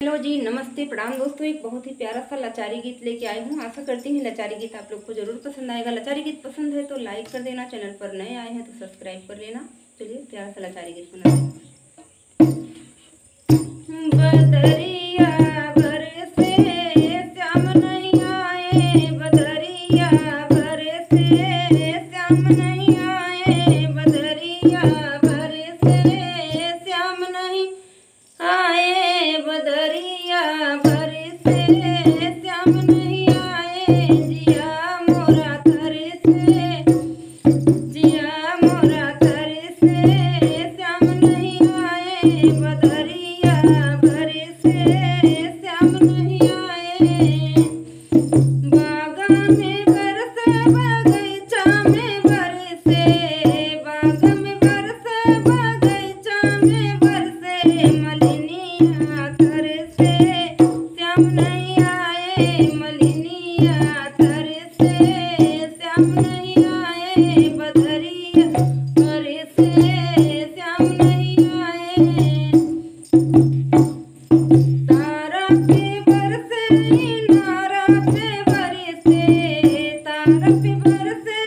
Hello जी, नमस्ते, प्रणाम दोस्तों। एक बहुत ही प्यारा सा लाचारी गीत लेके आई हूँ। आशा करती हूँ लाचारी गीत आप लोग को जरूर पसंद आएगा। लाचारी गीत पसंद है तो लाइक कर देना, चैनल पर नए आए हैं तो सब्सक्राइब कर लेना। चलिए प्यारा सा लाचारी गीत सुनाते हैं। बदरिया बरसे श्याम नहीं आए, बदरिया बरसे श्याम नहीं आए, बदरिया बरसे श्याम नहीं आए, बदरिया बरसे श्याम नहीं आए। जिया मोरा तरसे, जिया मोरा तरसे श्याम नहीं आए, बदरिया बरसे श्याम नहीं आए। बागा में बरसे बगीचा में बरसे, बागा में बरसे बगीचा में बरसे, मलिनिया तरसे श्याम नहीं आए, मलिनिया तरसे श्याम नहीं आए, बदरिया बरसे श्याम नहीं आए। तारा पे बरसे नारा पे बरसे, तारा पे बरसे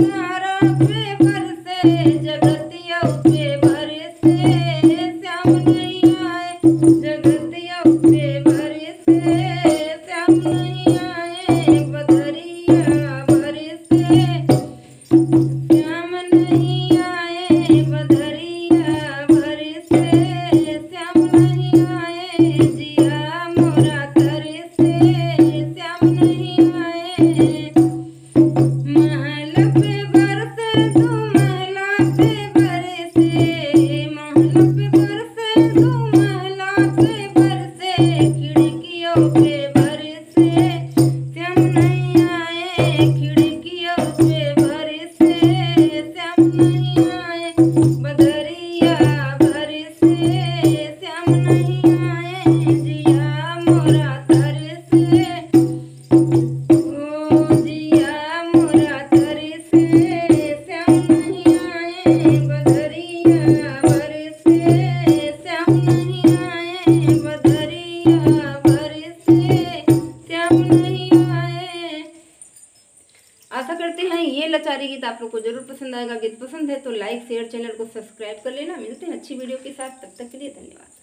नारा पे बरसे, जगतिया पे बरसे श्याम नहीं आए, जगतिया पे बरसे श्याम नहीं आए, बदरिया बरसे श्याम नहीं आए, बदरिया बरसे श्याम नहीं आए। जिया मोरा तरसे श्याम नहीं आए। महल पे बरसे तू महला पे बरसे, महल पे बरसे तू महला पे बरसे, खिड़कियों पे बरसे श्याम नहीं आए, खिड़कियों पे बरसे श्याम नहीं आए, बदरिया बरसे श्याम नहीं आए। जिया मोरा तरसे, ओ जिया मोरा तरसे श्याम नहीं आए, बदरिया बरसे श्याम नहीं आए, बदरिया बरसे श्याम नहीं आए। आशा करते हैं ये लाचारी गीत आप लोग को जरूर पसंद आएगा। गीत पसंद है तो लाइक शेयर, चैनल को सब्सक्राइब कर लेना। मिलते हैं अच्छी वीडियो के साथ, तब तक के लिए धन्यवाद।